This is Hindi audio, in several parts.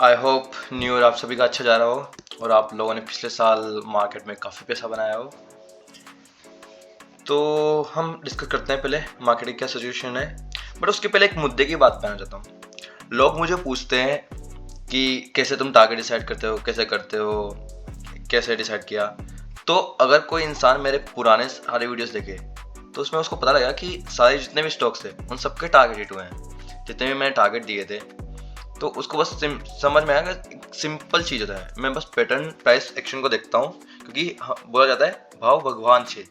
आई होप न्यू ईयर आप सभी का अच्छा जा रहा हो और आप लोगों ने पिछले साल मार्केट में काफ़ी पैसा बनाया हो। तो हम डिस्कस करते हैं पहले मार्केट की क्या सिचुएशन है, बट उसके पहले एक मुद्दे की बात करना चाहता हूँ। लोग मुझे पूछते हैं कि कैसे तुम टारगेट डिसाइड करते हो, कैसे करते हो, कैसे डिसाइड किया। तो अगर कोई इंसान मेरे पुराने सारे वीडियोस देखे तो उसमें उसको पता लगा कि सारे जितने भी स्टॉक्स थे उन सबके टारगेट हिट हुए हैं। जितने भी मैंने टारगेट दिए थे तो उसको बस समझ में आया कि सिंपल चीज़ होता है। मैं बस पैटर्न प्राइस एक्शन को देखता हूँ, क्योंकि बोला जाता है भाव भगवान छे।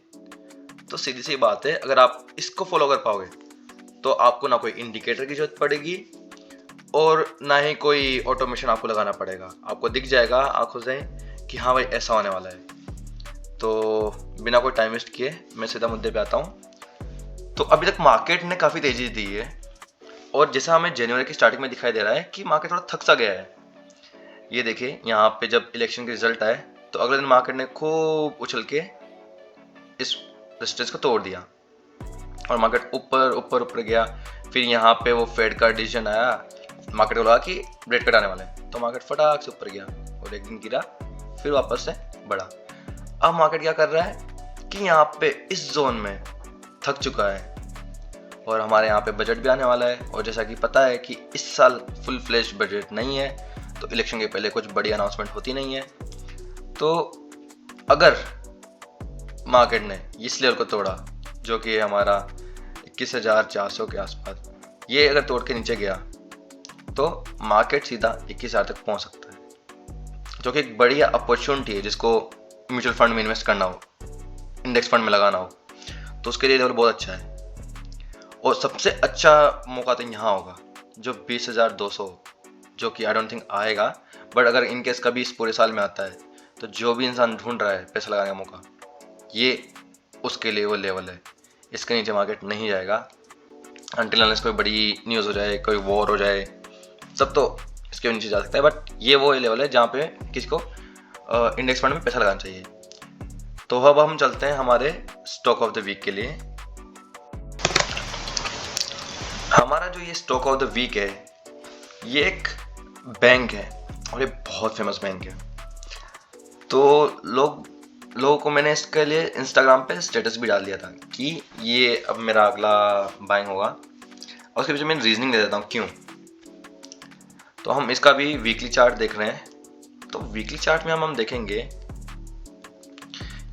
तो सीधी सी बात है, अगर आप इसको फॉलो कर पाओगे तो आपको ना कोई इंडिकेटर की जरूरत पड़ेगी और ना ही कोई ऑटोमेशन आपको लगाना पड़ेगा। आपको दिख जाएगा आंखों से कि हाँ भाई ऐसा होने वाला है। तो बिना कोई टाइम वेस्ट किए मैं सीधा मुद्दे पे आता हूँ। तो अभी तक मार्केट ने काफ़ी तेज़ी दी है और जैसा हमें जनवरी की स्टार्टिंग में दिखाई दे रहा है कि मार्केट थोड़ा थक सा गया है। ये देखिए यहाँ पे जब इलेक्शन के रिजल्ट आए तो अगले दिन मार्केट ने खूब उछल के इस रेजिस्टेंस को तोड़ दिया और मार्केट ऊपर ऊपर ऊपर गया। फिर यहाँ पे वो फेड का डिसीजन आया, मार्केट को लगा कि रेट कट आने वाले हैं, तो मार्केट फटाक से ऊपर गया और एक दिन गिरा, फिर वापस से बढ़ा। अब मार्केट क्या कर रहा है कि यहाँ पे इस जोन में थक चुका है और हमारे यहाँ पे बजट भी आने वाला है। और जैसा कि पता है कि इस साल फुल फ्लेश बजट नहीं है, तो इलेक्शन के पहले कुछ बड़ी अनाउंसमेंट होती नहीं है। तो अगर मार्केट ने इस लेवल को तोड़ा जो कि हमारा 21,400 के आसपास, ये अगर तोड़ के नीचे गया तो मार्केट सीधा 21,000 तक पहुंच सकता है, जो कि एक बड़ी अपॉर्चुनिटी है। जिसको म्यूचुअल फंड में इन्वेस्ट करना हो, इंडेक्स फंड में लगाना हो, तो उसके लिए लेवल बहुत अच्छा है। और सबसे अच्छा मौका तो यहाँ होगा जो 20,200, जो कि आई डोंट थिंक आएगा, बट अगर इनकेस कभी इस पूरे साल में आता है तो जो भी इंसान ढूंढ रहा है पैसा लगाने का मौका, ये उसके लिए वो लेवल है। इसके नीचे मार्केट नहीं जाएगा अनटिल अनलेस कोई बड़ी न्यूज़ हो जाए, कोई वॉर हो जाए, सब तो इसके नीचे जा सकता है। बट ये वो लेवल है जहाँ पे किसी को इंडेक्स फंड में पैसा लगाना चाहिए। तो अब हम चलते हैं हमारे स्टॉक ऑफ द वीक के लिए। हमारा जो ये स्टॉक ऑफ द वीक है ये एक बैंक है और ये बहुत फेमस बैंक है। तो लोगों को मैंने इसके लिए इंस्टाग्राम पे स्टेटस भी डाल दिया था कि ये अब मेरा अगला बाइंग होगा, और उसके पीछे मैं रीजनिंग दे देता हूँ क्यों। तो हम इसका भी वीकली चार्ट देख रहे हैं। तो वीकली चार्ट में हम देखेंगे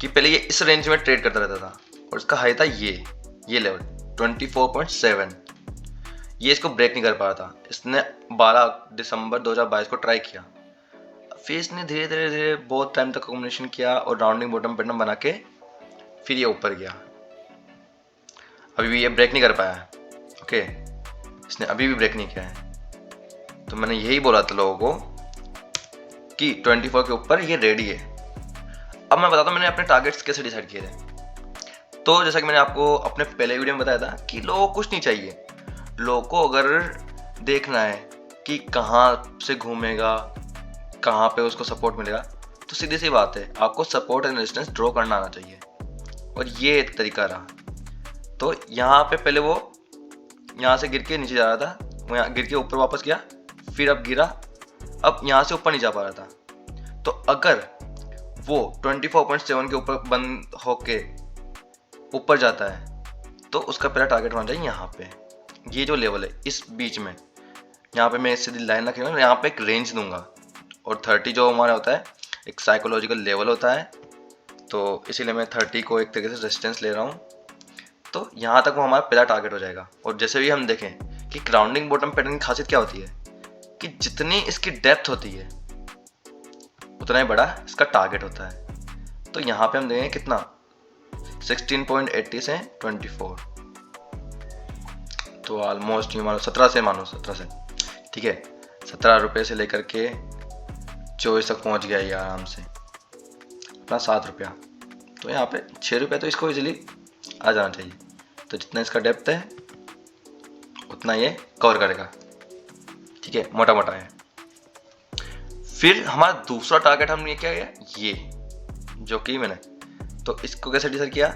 कि पहले ये इस रेंज में ट्रेड करता रहता था और इसका हाई था ये लेवल 24.7। ये इसको ब्रेक नहीं कर पा रहा था। इसने 12 दिसंबर 2022 को ट्राई किया, फिर इसने धीरे धीरे बहुत टाइम तक कॉम्बिनेशन किया और राउंडिंग बॉटम पैटर्न बना के फिर ये ऊपर गया। अभी भी ये ब्रेक नहीं कर पाया है। ओके, इसने अभी भी ब्रेक नहीं किया है। तो मैंने यही बोला था लोगों को कि 24 के ऊपर ये रेडी है। अब मैं बताता हूँ मैंने अपने टारगेट्स कैसे डिसाइड किए थे। तो जैसा कि मैंने आपको अपने पहले वीडियो में बताया था कि लोगों को कुछ नहीं चाहिए। लोगों को अगर देखना है कि कहाँ से घूमेगा, कहाँ पे उसको सपोर्ट मिलेगा, तो सीधी सी बात है, आपको सपोर्ट एंड रेजिस्टेंस ड्रॉ करना आना चाहिए। और ये एक तरीका रहा। तो यहाँ पे पहले वो यहाँ से गिर के नीचे जा रहा था, वो यहाँ गिर के ऊपर वापस गया, फिर अब गिरा, अब यहाँ से ऊपर नहीं जा पा रहा था। तो अगर वो 24.7 के ऊपर बंद होके ऊपर जाता है तो उसका पहला टारगेट होना चाहिए यहाँ पे, ये जो लेवल है इस बीच में। यहाँ पे मैं सीधी लाइन रखूँगा, यहाँ पे एक रेंज दूंगा और 30 जो हमारा होता है एक साइकोलॉजिकल लेवल होता है, तो इसीलिए मैं 30 को एक तरीके से रेजिस्टेंस ले रहा हूँ। तो यहाँ तक वो हमारा पहला टारगेट हो जाएगा। और जैसे भी हम देखें कि राउंडिंग बॉटम पैटर्न की खासियत क्या होती है कि जितनी इसकी डेप्थ होती है उतना ही बड़ा इसका टारगेट होता है। तो यहाँ पे हम देखेंगे कितना 16.80 से 24, तो ऑलमोस्ट ये मानो 17 से ठीक है, 17 रुपये से लेकर के 24 तक पहुँच गया ये आराम से अपना 7 रुपया। तो यहाँ पे 6 रुपये तो इसको इजीली आ जाना चाहिए। तो जितना इसका डेप्थ है उतना ये कवर करेगा, ठीक है, मोटा मोटा है। फिर हमारा दूसरा टारगेट हमने क्या किया, ये जो कि मैंने, तो इसको कैसे डिसाइड किया,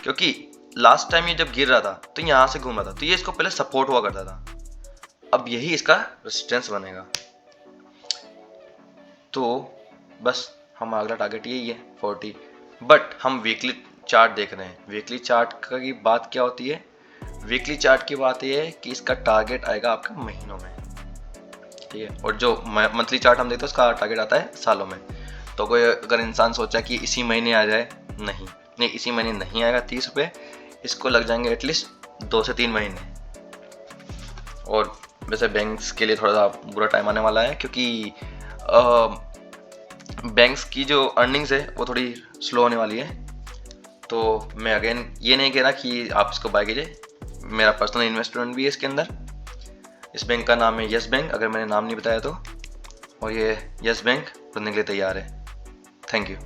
क्योंकि लास्ट टाइम ये जब गिर रहा था तो यहाँ से घूम रहा था, तो ये इसको पहले सपोर्ट हुआ करता था, अब यही इसका रेजिस्टेंस बनेगा। तो बस हमारा अगला टारगेट यही है 40। बट हम वीकली चार्ट देख रहे हैं। वीकली चार्ट की बात क्या होती है? वीकली चार्ट की बात ये है कि इसका टारगेट आएगा आपका महीनों में, ठीक है, और जो मंथली चार्ट हम देखते हैं उसका टारगेट आता है सालों में। तो कोई अगर इंसान सोचा कि इसी महीने आ जाए, नहीं इसी महीने नहीं आएगा 30 रुपये, इसको लग जाएंगे एटलीस्ट 2 से 3 महीने। और वैसे बैंक्स के लिए थोड़ा सा बुरा टाइम आने वाला है, क्योंकि बैंक्स की जो अर्निंग्स है वो थोड़ी स्लो होने वाली है। तो मैं अगेन ये नहीं कह रहा कि आप इसको बाय कीजिए, मेरा पर्सनल इन्वेस्टमेंट भी है इसके अंदर। इस बैंक का नाम है यस बैंक, अगर मैंने नाम नहीं बताया तो, और ये यस बैंक बनने के लिए तैयार है। Thank you.